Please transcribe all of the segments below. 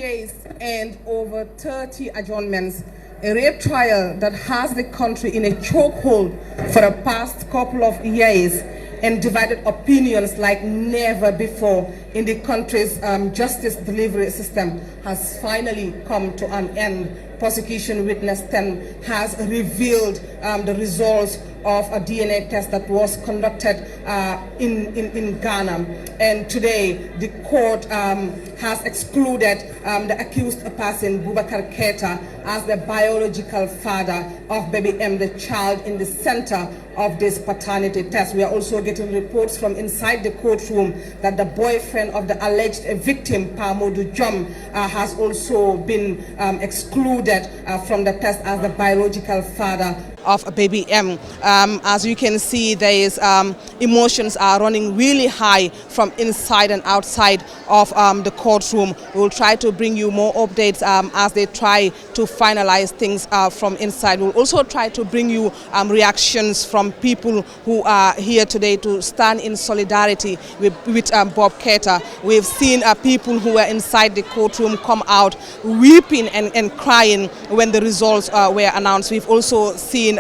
years and over 30 adjournments, a rape trial that has the country in a chokehold for the past couple of years and divided opinions like never before in the country's justice delivery system has finally come to an end. Prosecution witness 10 has revealed the results of a DNA test that was conducted in Ghana. And today, the court has excluded the accused person, Boubacar Keita, as the biological father of baby M, the child in the center of this paternity test. We are also getting reports from inside the courtroom that the boyfriend of the alleged victim, Pamodu Jom, has also been excluded from the test as the biological father of baby M. As you can see, there is emotions are running really high from inside and outside of the courtroom. We will try to bring you more updates as they try to finalize things from inside. We'll also try to bring you reactions from people who are here today to stand in solidarity with Bob Keita. We've seen people who were inside the courtroom come out weeping and crying when the results were announced. We've also seen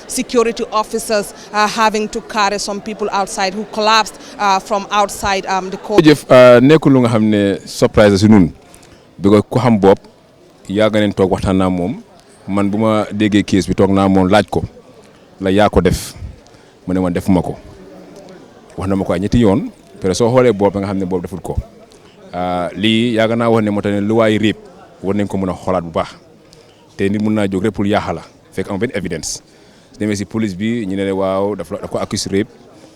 security officers having to carry some people outside who collapsed from outside the court. Nekkul lu nga xam ne surprise si ñun because ku xam Bob yàgg nañ toog waxtaan naa moom man bu ma déggee case bi toog naa moom laaj ko la yaa ko def mu ne man defuma ko wax na ma ko ay ñetti yoon pero soo xoolee Bob nga xam ne Bob deful ko lii yàgg naa wax ne moo tax ne lu waay réeb war nañ ko mën a xoolaat bu baax te nit mën naa jóg rek pour yaaxala fekk am benn évidence demee si police bi ñu ne waaw daf ko accuse rape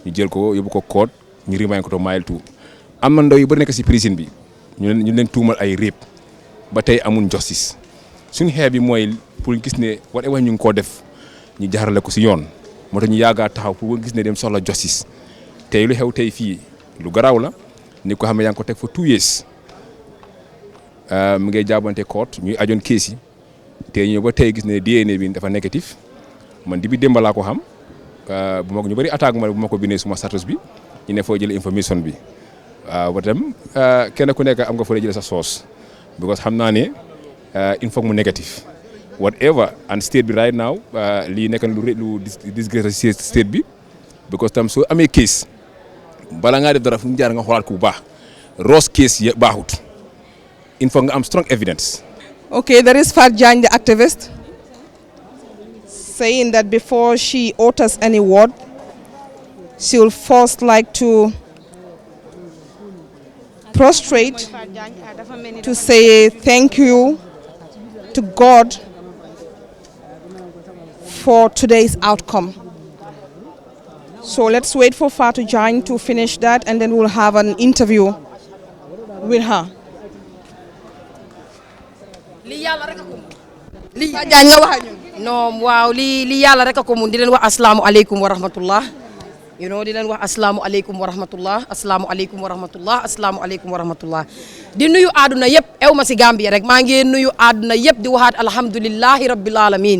ñu jël ko yóbbu ko court ñu remind ko to mile 2 am na ndaw yu bari nekk si prison bi ñu leen tuumal ay rape ba tey amuñ justice suñu xeex bi mooy pour gis ne whatever ñu ngi koo def ñu jaarale ko si yoon moo tax ñu yaagaa taxaw pour gis ne dem soxla justice tey lu xew tey fii lu garaaw la ni ko xam ne yaa ngi ko teg for 2 years mu ngay jaabante court ñuy ajoon case yi te ñu ba tey gis ne DNA bi dafa négatif man di bi démb laa ko xam bu ma ko ñu bëri attaque ma bu ma ko bindee suma status bi ñu ne foo jëlee information bi waaw ba tam kenn ku nekk am nga foo jëlee sa source because xam naa ne il faut mu négatif whatever and state bi right now lii nekk na lu disgrace state bi because tam soo amee case bala ngaa def dara fu mu jaar nga xoolaat ko bu baax rose case baaxut il faut nga am strong evidence. Okay, there is Fat Jane, the activist, saying that before she utters any word, she will first like to prostrate to say thank you to God for today's outcome. So let's wait for Fatou Jane to finish that and then we'll have an interview with her. No, waaw li yàlla rek ko mun di leen wax asalaamu aleykum wa rahmatullah you know di leen wax asalaamu aleykum wa rahmatullah asalaamu aleykum wa rahmatullah asalaamu aleykum wa rahmatullah di nuyu àdduna yëpp ew ma si Gambia rek maa ngi nuyu àdduna yëpp di waxaat alhamdulillahi rabbil alamin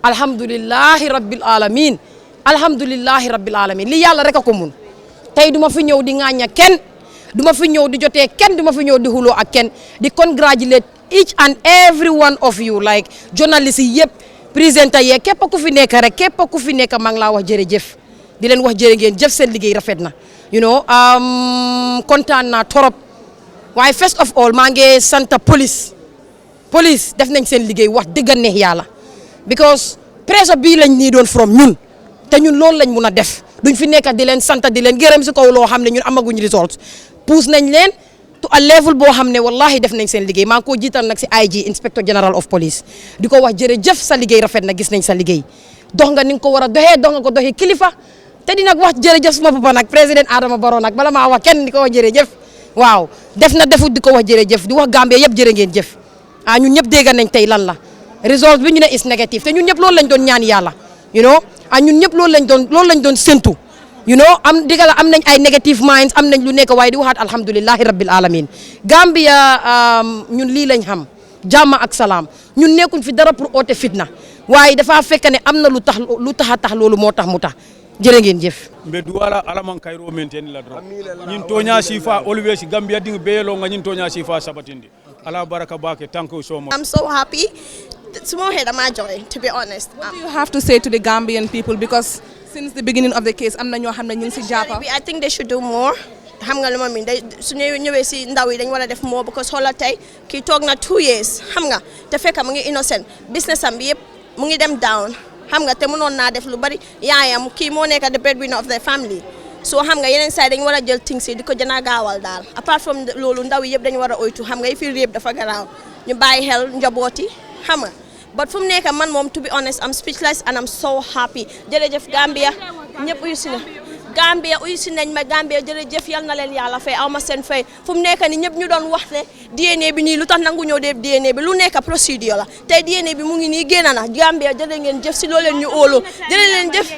alhamdulillahi rabbil alamin alhamdulillahi rabbil alamin li yàlla rek ko mun tey duma fi ñëw di ŋaaña kenn duma fi ñëw di jotee kenn duma fi ñëw di xuloo ak kenn di congratulate each and every one of you like journalist yi yëpp présenter yee képp ku fi nekk rek képp ku fi nekk maa ngi laa wax jërëjëf di leen wax jërë ngeen jëf seen liggéey rafet na you know kontaan naa torop waaye first of all maa ngi sant police def nañ seen liggéey wax dëgg neex yàlla because presse bii lañ nii doon from ñun te ñun loolu lañ mun a def duñ fi nekk di leen sant di leen gërëm si kaw loo xam ne ñun amaguñ result pousse nañ leen to a level boo xam ne wallahi def nañ seen liggéey maa ngi koo jiital nag si IG inspector general of police di ko wax jërëjëf sa liggéey rafet na gis nañ sa liggéey dox nga ni nga ko war a doxee dox nga ko doxee kilifa te di nag wax jërëjëf suma papa nag président Adama Barrow nag bala maa wax kenn di ko wax jërëjëf waaw def na defut di ko wax jërëjëf di wax Gambie yëpp jërë ngeen jëf ñun ñëpp dégg nañ tey lan la result bi ñu ne is négatif te ñun ñëpp loolu lañ doon ñaan yàlla you know ñun ñëpp loolu lañ doon séntu you know am digala am nañ ay negative minds am nañ lu nekk waaye di waxaat alhamdulillahi rabbil alamin Gambia ñun lii lañ xam jàmm ak salaam ñun nekkuñ fi dara pour oote fitna waaye dafa fekk ne am na lu tax a tax loolu moo tax mu tax jërë ngeen jëf mbe duwala alaman kayro maintain la dro ñin toña sifa always Gambia ding beyelo nga ñin toña sifa sabatindi Allah baraka bake. Thank you so much. I'm so happy. Small head of my joy, to be honest. What do you have to say to the Gambian people? Because since the beginning of the case, am na ñoo xam ne ñu ngi si jàppa. I think they should do more. Xam nga lu ma mean su ñëwee si ndaw yi dañ war a def more because xoolal tey kii toog na 2 years xam nga te fekk mu ngi innocent business am bi yëpp mu ngi dem down xam nga te mënoon naa def lu bari yaayam kii moo nekk the breadwinner of their family. So xam nga yeneen saa yi dañu war a jël things yi di ko gën a gaawal daal apart from loolu ndaw yi yëpp dañu war a oytu xam nga yi fi réeb dafa garaaw ñu bàyyi xel njaboot yi xam nga but fu mu nekk man moom to be honest I'm speechless and I'm so happy jërëjëf Gambia ñëpp uyu si na Gambia uyu si nañ ma Gambia jërëjëf yal na leen yàlla fay aw ma seen fay fu mu nekk ni ñëpp ñu doon wax ne DNA bi nii lu tax nangu ñëw def DNA bi lu nekk procédure la tey DNA bi mu ngi nii génn na Gambia jërë ngeen jëf si loo leen ñu óolu jërë leen jëf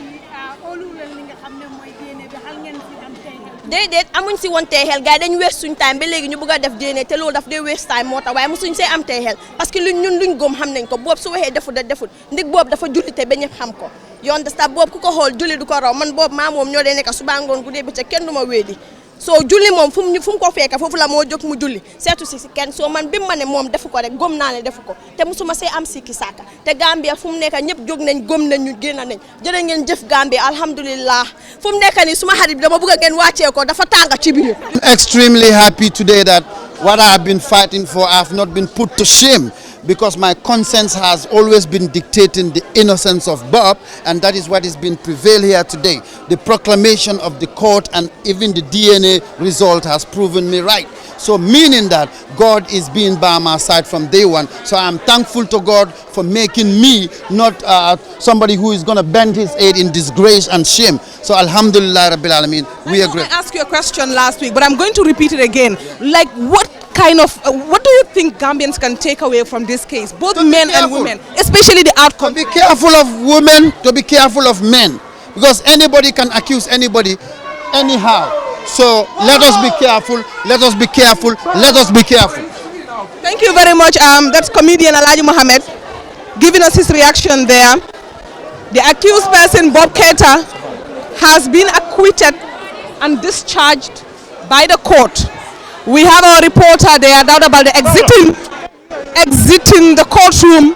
déedéet amuñ si woon tey xel gars yi dañu waste suñ time ba léegi ñu bëgg a def DNA te loolu daf dee waste time moo tax waaye mosuñ see am tey xel parce que luñ góom xam nañ ko boobu su waxee defut ndig boobu dafa jullite ba ñëpp xam ko yoon dasta boobu ku ko xool julli du ko raw man boobu maa moom ñoo dee nekk suba ngoon guddee bëccëg kenn du ma wéedi soo julli moom fu mu ko fekk foofu la moo jóg mu julli seetu si kenn soo man bi ma ne moom defu ko rek gom naa ne defu ko te musuma see am sikki sàkka te Gambia fu mu nekk ñëpp jóg nañ gom nañ ñu génn nañ jërë ngeen jëf Gambia alhamdulillah fu mu nekk nii suma xarit bi dama bëgg ngeen wàccee ko dafa tànga ci biir. I'm extremely happy today that what I have been fighting for I have not been put to shame because my conscience has always been dictating the innocence of Bob, and that is what has been prevailed here today. The proclamation of the court and even the DNA result has proven me right. So meaning that God is being by my side from day one. So I'm thankful to God for making me not somebody who is going to bend his head in disgrace and shame. So Alhamdulillah Rabbil Alameen, we agree. I asked you a question last week, but I'm going to repeat it again. Like what do you think Gambians can take away from this case, both men and women, especially the outcome? To be careful of women, to be careful of men, because anybody can accuse anybody anyhow. So let us be careful, let us be careful, let us be careful. Thank you very much. That's comedian Alhaji Mohammed giving us his reaction there. The accused person, Bob Keita, has been acquitted and discharged by the court. We have our reporter there, Dauda Balde, exiting the courtroom.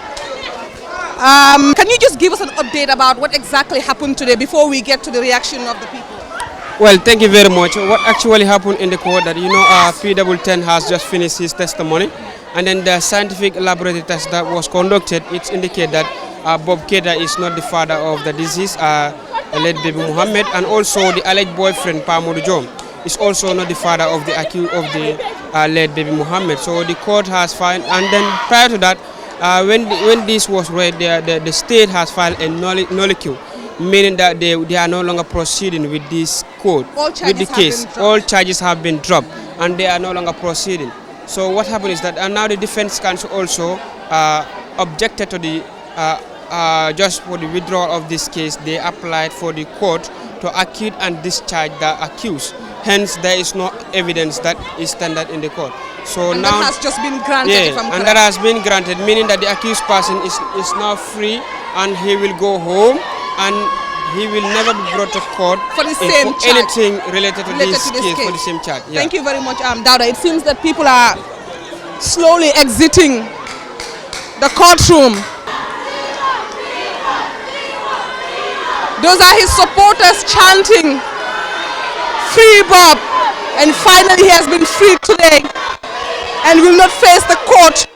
Can you just give us an update about what exactly happened today before we get to the reaction of the people? Well, thank you very much. What actually happened in the court that, P10 has just finished his testimony, and then the scientific laboratory test that was conducted, it indicated that Bob Keita is not the father of the deceased, late baby Muhammad, and also the alleged boyfriend, Pamodu Jom, is also not the father of the late baby Muhammad. So the court has filed, and then prior to that, when this was read, the state has filed a nollicule, meaning that they are no longer proceeding with this court, with the case. All charges have been dropped, and they are no longer proceeding. So what happened is that, and now the defense counsel also objected to the just for the withdrawal of this case. They applied for the court to acquit and discharge the accused. Hence, there is no evidence that is standard in the court. So and now that has just been granted. Yeah, if I'm and correct. that has been granted, meaning that the accused person is now free, and he will go home, and he will never be brought to court for the same for charge. anything related to this case for the same charge. Yeah. Thank you very much, Dauda. It seems that people are slowly exiting the courtroom. Those are his supporters chanting, "Free Bob," and finally he has been freed today and will not face the court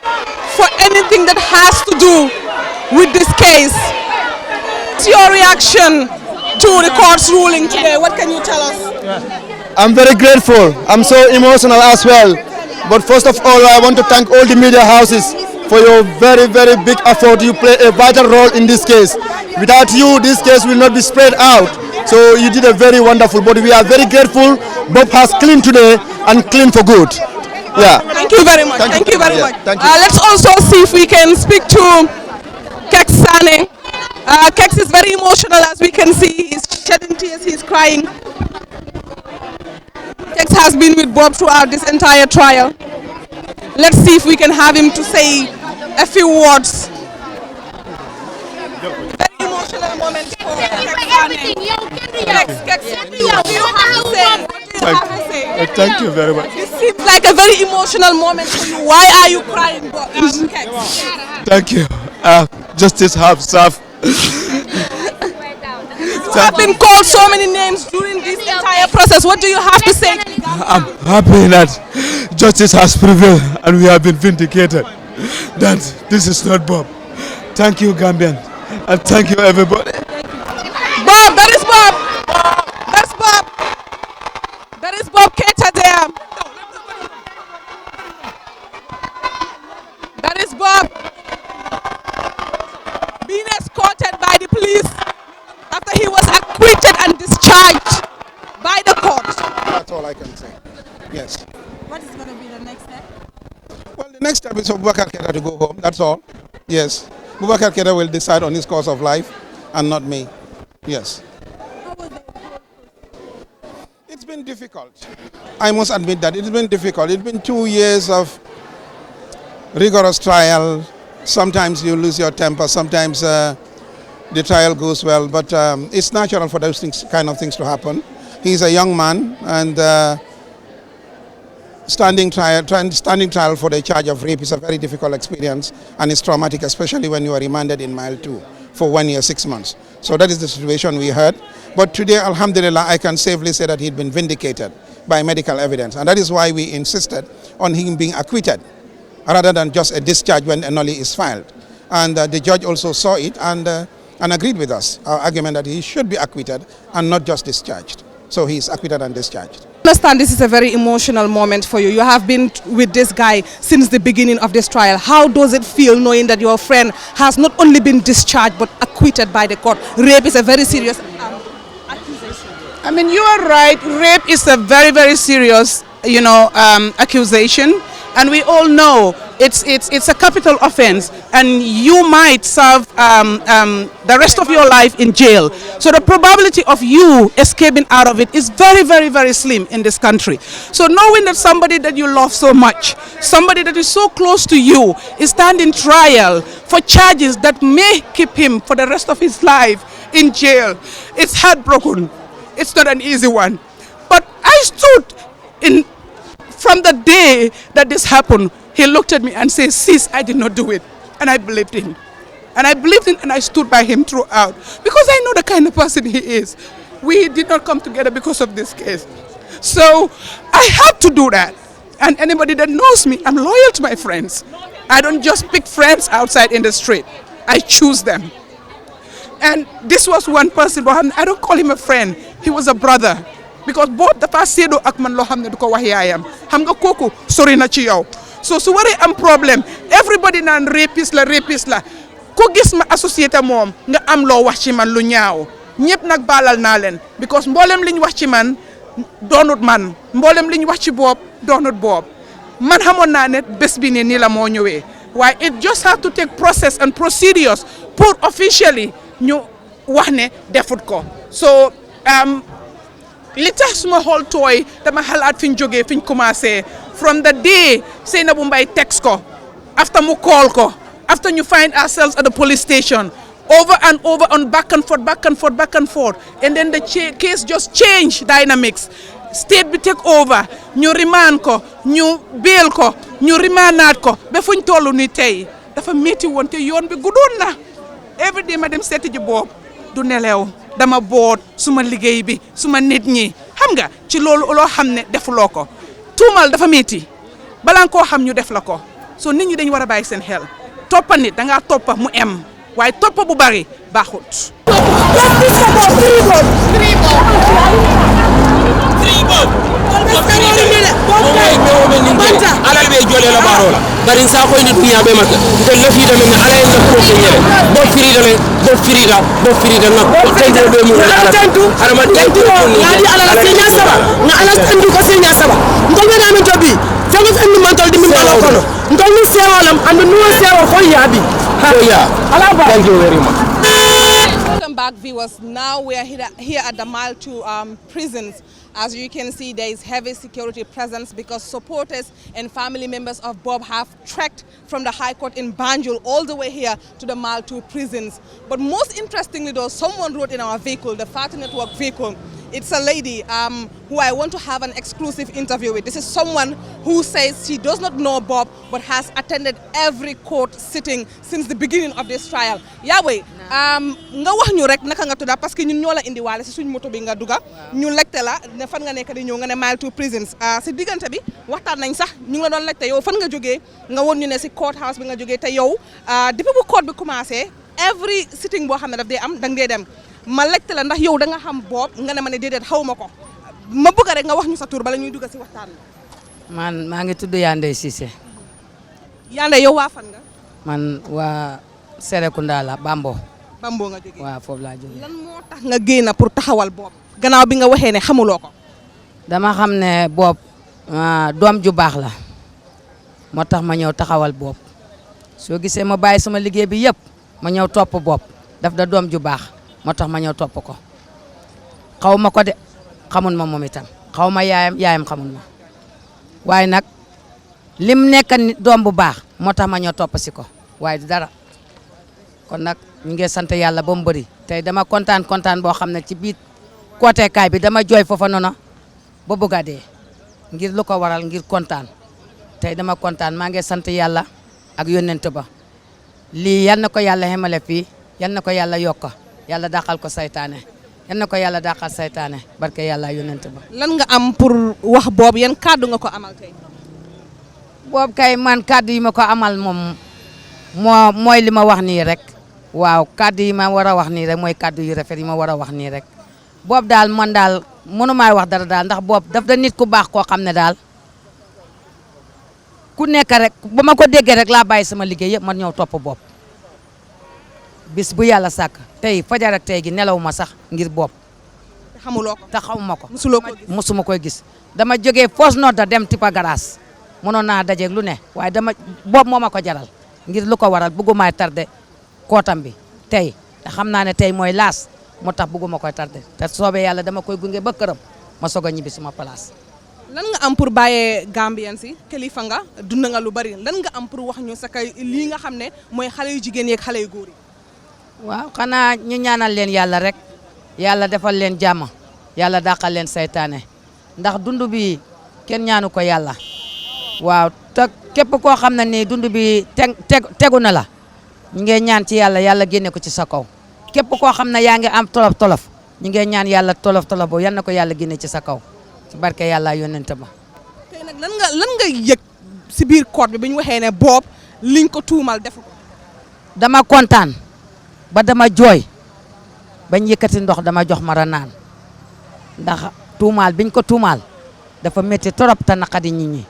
for anything that has to do with this case. What's your reaction to the court's ruling today? What can you tell us? I'm very grateful. I'm so emotional as well. But first of all, I want to thank all the media houses for your very, very big effort. You play a vital role in this case. Without you, this case will not be spread out. So you did a very wonderful, but we are very grateful. Bob has cleaned today and cleaned for good. Yeah. Thank you very much. Thank you very much. Thank you. Let's also see if we can speak to Kex Sane. Kex is very emotional, as we can see. He's shedding tears, he's crying. Kex has been with Bob throughout this entire trial. Let's see if we can have him to say a few words. Very emotional moment for Kex Sane. Kex, what do you have to say? do you have to say? Thank you very much. This seems like a very emotional moment for you. Why are you crying, Kex? Thank you. Justice have served. You have been called so many names during this entire process. What do you have to say? I'm happy that justice has prevailed and we have been vindicated. That this is not Bob. Thank you, Gambian, and thank you, everybody. Bob, that is Bob. That's Bob. That is Bob Keita there. That is Bob being escorted by the police after he was acquitted and discharged by the court. That's all I can say. Yes. What is going to be the next step? Well, the next step is for Boubacar Keita to go home. That's all. Yes. Boubacar Keita will decide on his course of life and not me. Yes. It's been difficult. I must admit that it's been difficult. It's been 2 years of rigorous trial. Sometimes you lose your temper. Sometimes the trial goes well. But it's natural for those kind of things to happen. He's a young man, and standing trial for the charge of rape is a very difficult experience, and it's traumatic, especially when you are remanded in mile 2 for 1 year, 6 months. So that is the situation we had. But today, alhamdulillah, I can safely say that he'd been vindicated by medical evidence, and that is why we insisted on him being acquitted rather than just a discharge when a nulli is filed. And the judge also saw it and agreed with us, our argument that he should be acquitted and not just discharged. So he's acquitted and discharged. I understand this is a very emotional moment for you. You have been with this guy since the beginning of this trial. How does it feel knowing that your friend has not only been discharged but acquitted by the court? Rape is a very serious accusation. I mean, you are right. Rape is a very, very serious, accusation, and we all know it's a capital offense, and you might serve the rest of your life in jail. So the probability of you escaping out of it is very, very, very slim in this country. So knowing that somebody that you love so much, somebody that is so close to you, is standing trial for charges that may keep him for the rest of his life in jail, it's heartbroken. It's not an easy one. But I stood in from the day that this happened. He looked at me and said, "Sis, I did not do it." And I believed him. And I believed him, and I stood by him throughout. Because I know the kind of person he is. We did not come together because of this case. So I had to do that. And anybody that knows me, I'm loyal to my friends. I don't just pick friends outside in the street. I choose them. And this was one person, but I don't call him a friend. He was a brother. Because both the past sedo ak man lo xamne du ko wax yaayam xam nga koku sori na ci yow. So su waré am problème everybody nan rapiste la ko gis ma associé mom nga am lo wax ci man lu ñaaw ñepp nak balal na len because mboolem liñ wax ci man donut man mboolem liñ wax ci bob donut bob man xamone na ne bes bi ne ni la mo ñëwé why it just have to take process and procedures pour officially ñu wax ne defut ko. So li tax suma whole toy dama xalaat fiñ jógee fiñ commencé from the day Seynabou Mbye text ko after mu call ko after you find ourselves at the police station over and over on back and forth and then the case just changed dynamics. State bi take over ñu remand ko ñu bail ko ñu remandaat ko ba fuñ tollu ni tey dafa métti woon te yoon bi guddoon na every day ma dem seeti ji boobu du nelew dama boot suma liggéey bi suma nit ñi xam nga ci loolu loo xam ne defuloo ko tuumal dafa métti balaa koo xam ñu def la ko so nit ñi dañ war a bàyyi seen xel toppa nit dangaa toppa mu em waaye toppa bu bari baaxut. alal be jole la barola bari sa ko ni dunya be makka te lefi da men ala en ko ñele bo firida nak ko tendu be mu ala tendu ala ma tendu ngadi ala la senya saba na ala tendu ko senya saba ngol na men tobi jamu en man tol di min balo kono ngol ni sewalam and no sewa ko yabi ha ya ala ba. Thank you very much. Welcome back, viewers. Now we are here at the Mile 2 prisons. As you can see, there is heavy security presence because supporters and family members of Bob have trekked from the High Court in Banjul all the way here to the Mile 2 prisons. But most interestingly though, someone wrote in our vehicle, the Fati Network vehicle, It's a lady who I want to have an exclusive interview with. This is someone who says she does not know Bob but has attended every court sitting since the beginning of this trial. Yahweh, nga wax ñu rek naka nga tudda parce que ñun ñoo la indi waale si suñ moto bi nga duga ñu lekte la ne fan nga nekk di ñëw nga ne Mile 2 prisons si diggante bi waxtaan nañ sax ñu ngi la doon lekte yow fan nga jógee nga woon ñu ne si court house bi nga jógee te yow depuis bu court bi commencé every sitting boo xam ne daf dee am dang dee dem ma lekte la ndax yow da nga xam Bob nga ne ma ne déedéet xaw ma ko ma bëgg rek nga wax ñu sa tur bala ñuy dugg si waxtaan bi. man maa ngi tudd Yandé Cissé. Yandé yow waa fan nga. man waa Serekunda la Bambo. Bambo nga jógee waaw foofu laa jógee. lan moo tax nga génn pour taxawal Bob gannaaw bi nga waxee ne xamuloo ko. dama xam ne Bob doom ju baax la moo tax ma ñëw taxawal Bob soo gisee ma bàyyi sama liggéey bi yëpp ma ñëw topp Bob daf da doom ju baax moo tax ma ñëw topp ko xaw ma ko de xamul ma moom itam xaw ma yaayam xamul ma waaye nag lim nekk ni doom bu baax moo tax ma ñëw topp si ko waaye du dara kon nag ñu ngi sant yàlla ba mu bëri tey dama kontaan boo xam ne ci biir côté kaay bi dama jooy foofa noonu ba bëgg a dee ngir lu ko waral ngir kontaan tey dama kontaan maa ngi sant yàlla ak yónnent ba lii yal na ko yàlla xemale fii yal na ko yàlla yokk yàlla dàqal ko saytaane yal na ko yàlla dàqal saytaane barke yàlla yónnent ba. lan nga am pour wax Bob yan kàddu nga ko amal tey. Bob kay man kàddu yi ma ko amal moom mooy li ma wax nii rek waaw kàddu yi ma war a wax nii rek mooy kàddu yu rafet yi ma war a wax nii rek Bob daal man daal mënu maay wax dara daal ndax Bob daf da nit ku baax koo xam ne daal ku nekk rek ba ma ko déggee rek laa bàyyi sama liggéey yëpp man ñëw topp Bob bis bu yàlla sàkk tey fajar ak tey gi nelaw ma sax ngir Bob. te xamuloo ko te xamuma ko. musuloo ko gis musuma koy gis dama jógee fausse note dem Tipa Garaas mënoon naa dajeeg lu ne waaye dama Bob moo ma ko jaral ngir lu ko waral bëggumaay tardé kootam bi tey te xam naa ne tey mooy laas moo tax bëgguma koy tardé te soobee yàlla dama koy gunge ba këram ma soog a ñibbi suma place. lan nga am pour bàyyee Gambien si kilifa nga dund nga lu bari lan nga am pour wax ñu sa kay lii nga xam ne mooy xale yu jigéen yeeg xale yu góor yi. waaw xanaa ñu ñaanal leen yàlla rek yàlla defal leen jàmm yàlla dàqal leen saytaane ndax dund bi kenn ñaanu ko yàlla waaw te képp koo xam ne nii dund bi tegu na la ñu ngi ñaan ci yàlla yàlla génne ko ci sa kaw képp koo xam ne yaa ngi am tolof ñu ngi ñaan yàlla tolof boobu yal na ko yàlla génne ci sa kaw ci barke yàlla yónnent ba. tey nag lan nga yëg si biir court bi ñu waxee ne Bob liñ ko tuumal defu ko. dama kontaan. ba dama jooy bañ yëkkati ndox dama jox mara naan ndax tuumaal biñ ko tuumaal dafa métti trop te naqadi nit ñi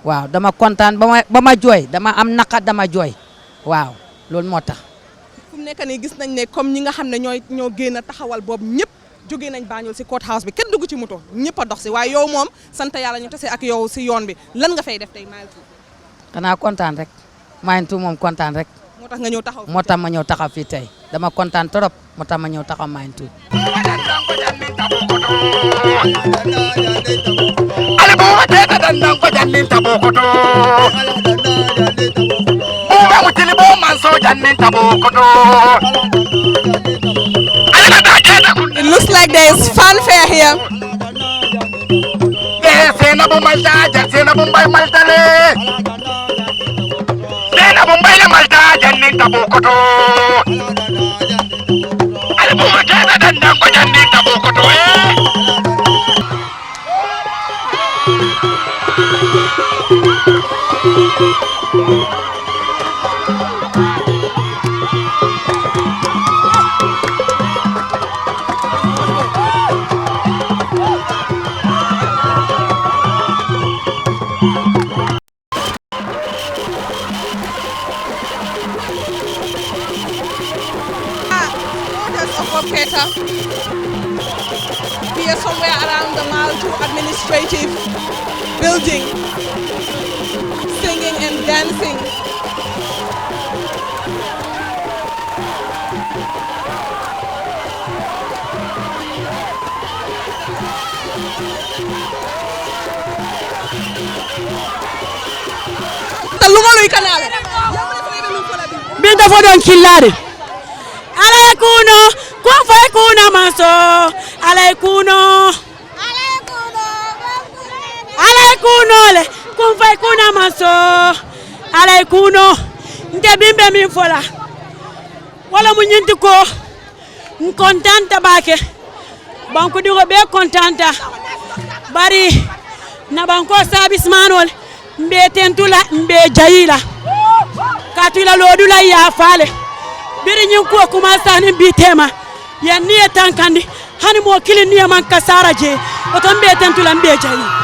waaw dama kontaan ba ma jooy dama am naqat dama jooy waaw loolu moo tax. fu mu nekk nii gis nañ ne comme ñi nga xam ne ñoo génn a taxawal Bob ñëpp jógee nañ Banjul si court house bi kenn dugg ci moto ñëpp a dox si waaye yow moom sant yàlla ñu tase ak yow si yoon bi lan nga fay def tey Mile 2. xanaa kontaan rek Mile 2 moom kontaan rek. moo tax nga ñëw taxaw moo tax ma ñëw taxaw fii tey dama kontaan trop moo tax ma ñëw taxaw Mile 2. ale bo teta dandan ko jannin tabo koto bo mutili bo manso jannin tabo koto. It looks like there is fanfare here. Sena bo malta sena bo mbay maltale sena bo mbay malta jannin tabo koto ale bo teta dandan ko jannin tabo koto Keita here somewhere around the Mile 2 administrative building, singing and dancing. Binta fodon killade ala kuno ko fay kuna maso Alaikuno le kun fay kuna manso alaikuno nte bimbe min fola wala mu nyinti ko kontanta bake banko digo be kontanta bari na banko service manol mbe tentula mbe jayila katula lodula ya fale biri nyin ko kuma sani bitema ya niye tankandi hani mo kili niye man kasara je o to mbe tentula mbe jayi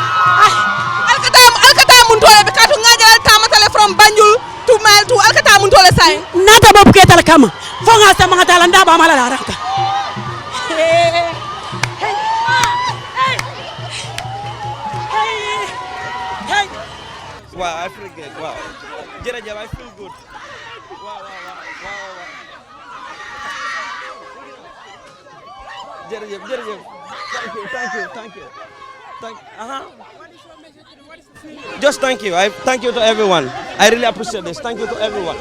alkata mun tole be katu ngajal tamatale from Banjul to Mile to alkata mun tole say nata bob ketal kama fo nga sama ngata nda ba mala la rakka Wow, I feel good. Wow. Jerajab, I feel good. Wow. Jerajab. Thank you. Just thank you. Thank you to everyone. I really appreciate this. Thank you to everyone.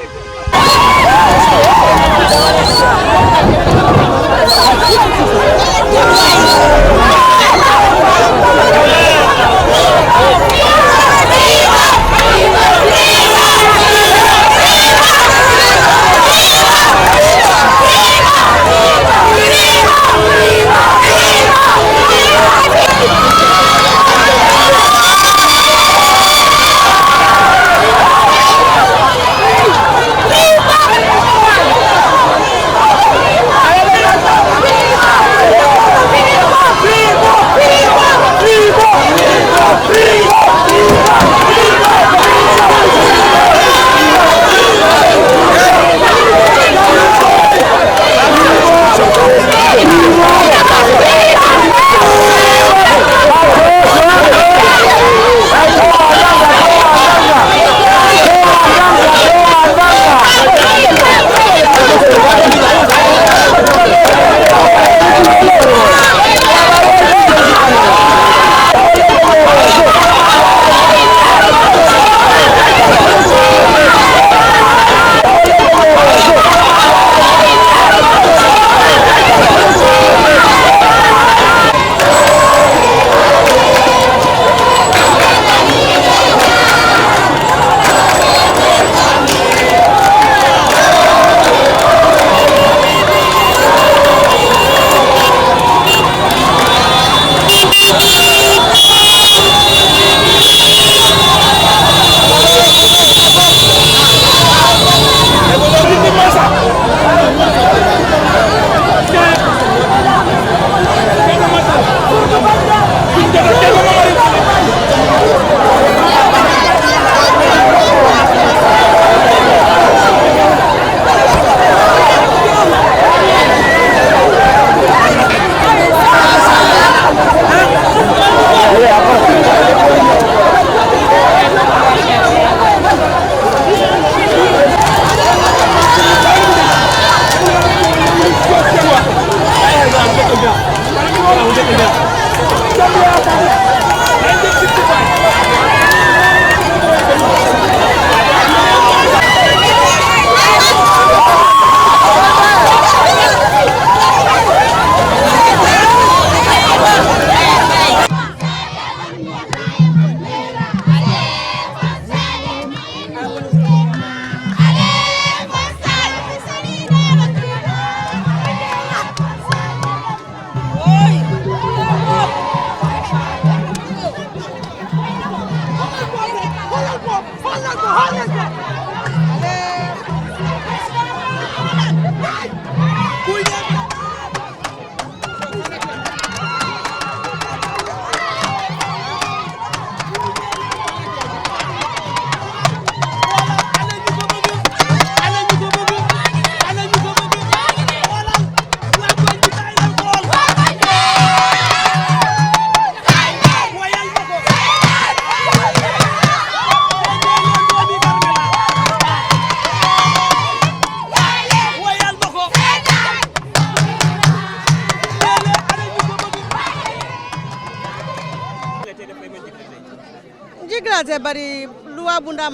jigrate bari luwa bunda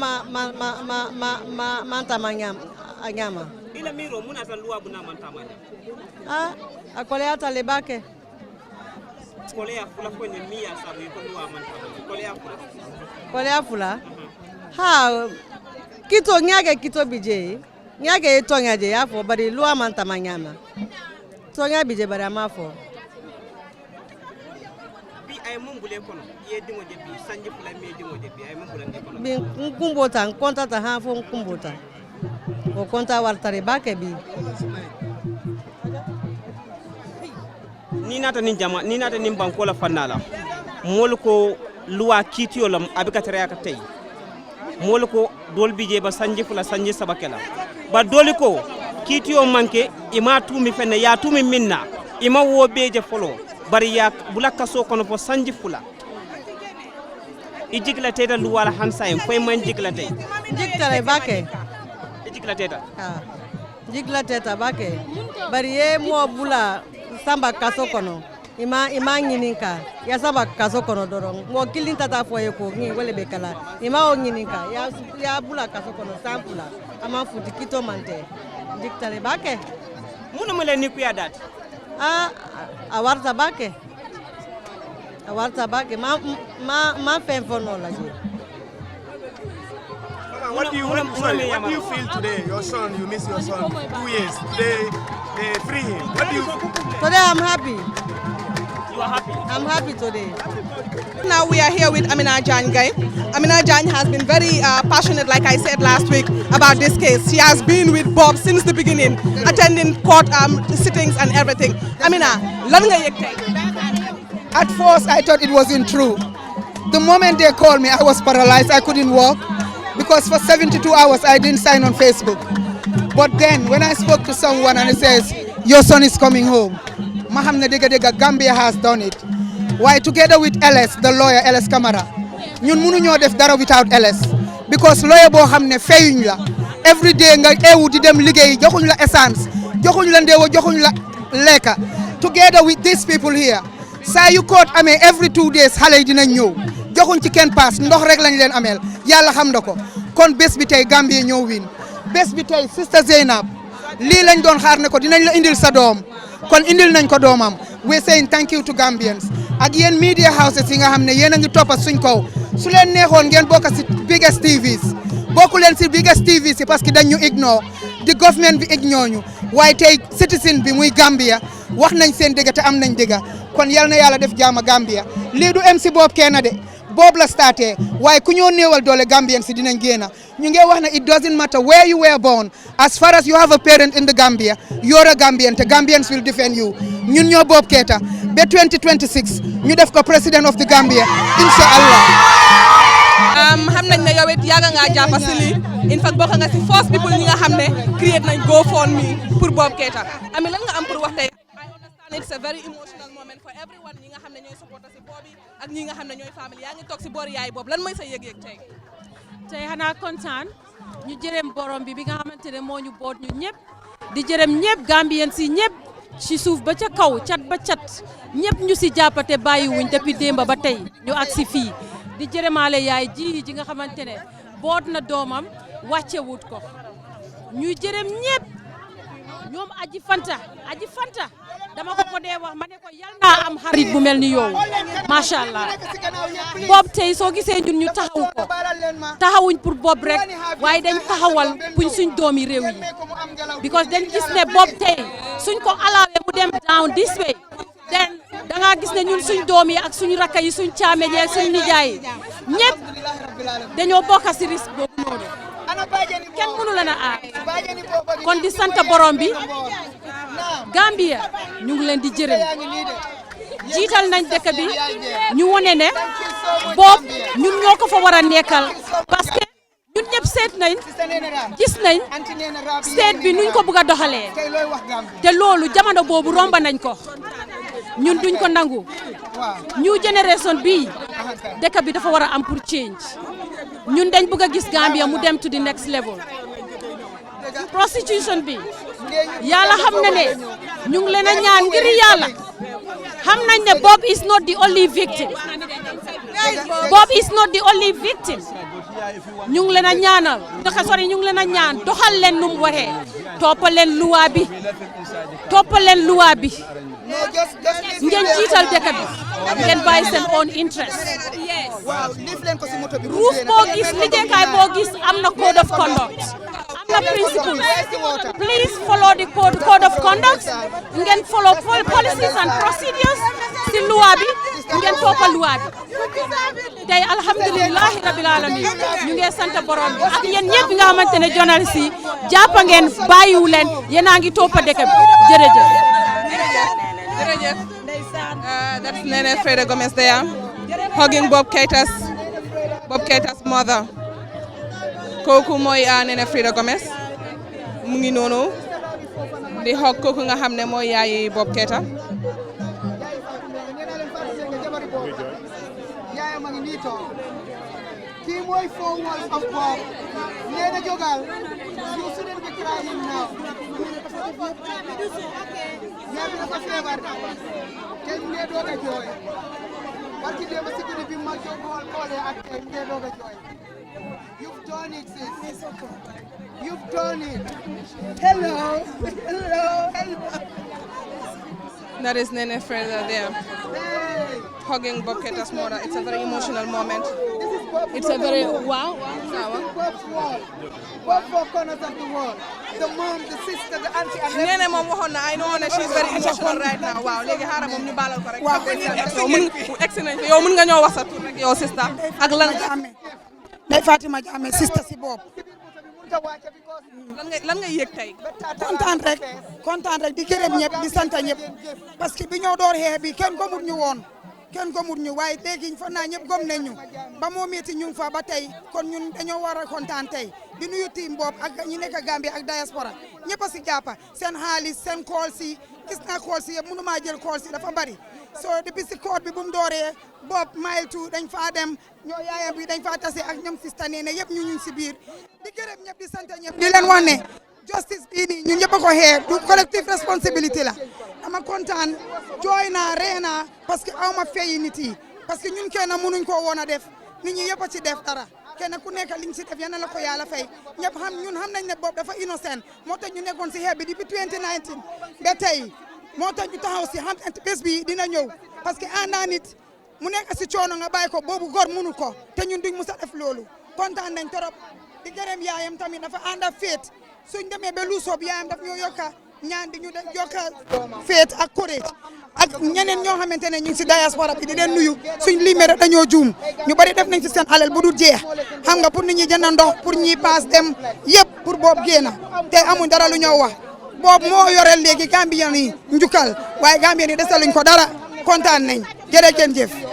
manta anyama ila miro muna san luwa bunda manta manya akole ata lebake Kolea fula. Ha kito nyage kito bije. Nyage tonga je ya fo bari luwa man tamanyama. Tonga bije bari amafo. Bi ay mumbule kono yedimo je bi sanji fula me dimo je bi ay mumbule kono. Bi kumbota konta ta ha fo kumbota. O konta wartare bake bi. Ni nata nin jama ni nata nin banko la fannala mol ko luwa kitiyo lam abika tere aka tay mol ko dol bije ba sanji fula sanji sabakela ba doli ko kitiyo manke ima tumi fenne ya tumi minna ima wo beje folo bari ya bulaka so kono fo sanji fula ijigla teta luwa la hansa en fay man jigla tay jigtale bake ijigla teta ha jigla teta bake bari ye mo bula samba kaso kono ima nyininka ya samba kaso kono dorong mo kilin tata foye ko ngi wele be kala ima o nyininka ya bula kaso kono sampula ama futi kito mante diktale bake munu mele ni ku ya dat awarta bake ma fen fono la ji. What do you feel today? Your son, you miss your son 2 years. They free him. What do you feel? Today I'm happy. You are happy? I'm happy today. Now we are here with Amina Jangai. Amina Jan has been very passionate, like I said last week, about this case. She has been with Bob since the beginning, attending court sittings and everything. Amina, lan nga yek tay? At first, I thought it wasn't true. The moment they called me, I was paralyzed. I couldn't walk because for 72 hours, I didn't sign on Facebook. But then, when I spoke to someone and it says, your son is coming home, Mahamne Dega Gambia has done it. Why, together with LS, the lawyer, LS Camara, ñun mënu ñoo def dara without LS. Because lawyer boo xam ne fayuñ la, every day nga eewu di dem liggéey, joxuñ la essence, joxuñ la ndeewo, joxuñ la lekka. Together with these people here, saa yu court amee every 2 days xale yi dinañ ñëw, joxuñ ci kenn paas, ndox rek lañ leen ameel, yàlla xam na ko. Kon bés bi tey Gambie ñëw win. Bés bi tey Sister Zainab, lii lañ doon xaar ne ko dinañ la indil sa doom, kon indil nañ ko doomam. We're saying thank you to Gambians. Ak yéen media houses yi nga xam ne yéen a ngi toppa suñ kaw, su leen neexoon ngeen bokk si biggest TVs, bokku leen si biggest TVs yi parce que dañ ñu ignore, di government bi ignore ñu, waaye tey citizen bi muy Gambia wax nañ seen dëgg te am nañ dëgg, kon yal na yàlla def jaama Gambia. Lii du MC Bob kenn de, Bob la starté, waaye ku ñoo néewal doole Gambians si dinañ génn. Ñu ngi wax ne it doesn't matter where you were born, as far as you have a parent in the Gambia, you're a Gambian, te Gambians will defend you. Ñun ñoo Bob Keita ba 2026 ñu def ko president of the Gambia inshallah. Xam nañ ne yow it yàgg nga jàpp si lii, in fact bokk nga si first people ñi nga xam ne create nañ GoFundMe pour Bob Keita. Ami lan nga am pour wax tey? I understand it's a very emotional moment for everyone ñi nga xam ne ñooy supporter si Bob yi ak ñi nga xam ne ñooy famille yaa ngi toog si boori yaay Bob, lan mooy sa yëg-yëg tey? tey xanaa kontaan ñu jërëm borom bi nga xamante ne moo ñu boot ñu ñëpp di jërëm ñëpp Gambien si ñëpp ci suuf ba ca kaw cat ba cat ñëpp ñu si jàppate bàyyiwuñ depuis démba ba tey ñu ak si fii di jërëmaale yaay ji nga xamante ne boot na doomam wàcce wut ko ñuy jërëm ñëpp ñoom aji fanta dama ko dee wax ma ne ko yal naa am xarit bu mel ni yow macha allah Bob tey soo gisee ñun ñu taxaw ko taxawuñ pour Bob rek waaye dañ taxawal puñ suñ doomi réew yi because dañ gis ne Bob tey suñ ko alaawee mu dem down this way then da nga gis ne ñun suñ doom yi ak suñ rakka yi suñ caameñ yi suñ nijaay yi ñëpp dañoo bokk si risque boobu noonu kenn mënu la na aar kon di sant borom bi Gambia ñu ngi leen di jërëm jiital nañ dëkk bi ñu wone ne Bob ñun ñoo ko fa war a nekkal parce que ñun ñëpp seet nañ gis nañ seet bi nuñ ko bëgg a doxalee te loolu jamono boobu romba nañ ko ñun duñ ko nangu new generation bi dëkk bi dafa war a am pour change ñun dañ bëgg a gis Gambia mu dem to the next level prostitution bi yàlla xam na ne ñu ngi leen a ñaan ngir yàlla xam nañ ne Bob is not the only victim ñu ngi leen a ñaanal ñu ngi leen a ñaan doxal leen nu mu waxee toppal leen luwaa bi ngeen jiital dëkk bi ngeen bàyyi seen own interest. Yes. Roof boo gis liggéeykaay boo gis am na code of conduct. am na principles. Please follow the code of conduct. ngeen follow policies and procedures. si loi bi ngeen toppa loi bi. tey alhamdulilahi rabil alamin ñu ngi sant borom bi ak yéen ñëpp nga xamante ne journaliste yi jàpp ngeen bàyyiwu leen yéen a ngi toppa dëkk bi jërëjëf. Jërëjëf. That's Nene Freda Gomez there, hugging Bob Keita's mother. Kooku mooy Nene Freda Gomez mu ngi noonu di hug kooku nga xam ne mooy yaayi Bob Keita. Kii mooy 4 walls of Bob. Nene jogal. You shouldn't be crying now. Yaa bi dafa feebar. Kenn ngee doog a jooy. Barki démb si guddi bi ma xoolee ak tey ngee doog a jooy. You've done it, sis. You've done it. Hello. That is Nene Freda there, hugging Bob Keita's mother. It's a very emotional moment. It's a very wow. Bob's wall. Bob four corners of the wall. The mom, the sister, the auntie, and Nene moom waxoon na I know that she's very emotional right now. Waaw léegi xaaral moom ñu baalal ko rek. Waaw egsi nañ yow mën nga ñoo wax sa tur rek yow sister ak lan Ndeye Fatima Jammeh sister si Bob. lan nga yëg tey. kontaan rek di gërëm ñëpp di sant ñëpp parce que bi ñoo door xeex bi kenn gomut ñu woon waaye léegi fa naa ñëpp gom nañ ñu ba moo metti ñu ngi fa ba tey kon ñun dañoo war a kontaan tey di nuyu team Bob ak ñi nekk Gambie ak diaspora ñëpp a si jàppa seen xaalis seen kool si gis naa kool si yëpp mënu maa jël kool si dafa bari so depuis si koor bi bu mu dooree Bob mile 2 dañ faa dem ñoo yaayam bi dañ faa tase ak ñoom sista Nene yëpp ñu si biir di gërëm ñëpp di sant ñëpp di leen wax ne justice bii nii ñun ñëpp a ko xeex du collective responsibility la dama kontaan jooy naa ree naa parce que aw ma feyi nit yi parce que ñun kenn mënuñ koo woon a def nit ñi yëpp a ci def dara kenn ku nekk liñ si def yal na la ko yàlla fay ñëpp ñun xam nañ ne Bob dafa innocent moo tax ñu nekkoon si xeex bi depuis 2019 ba tey moo tax ñu taxaw si xam bés bi dina ñëw parce que àndaa nit mu nekk si coono nga bàyyi ko boobu góor mënu ko te ñun duñ mus a def loolu kontaan nañ torop di gërëm yaayam tamit dafa ànd ak féet suñ demee ba lu soob yaayam daf ñoo yokka ñaan di ñu yokka féet ak courage ak ñeneen ñoo xamante ne ñu ngi si diaspora bi di leen nuyu suñ limee rek dañoo juum ñu bari def nañ si seen alal bu dul jeex xam nga pour nit ñi jënd ndox pour ñi paas dem yëpp pour Bob génn te amuñ dara lu ñoo wax Bob moo yoreel léegi Gambien yi njukkal waaye Gambien yi desaluñ ko dara kontaan nañ jërëjëf.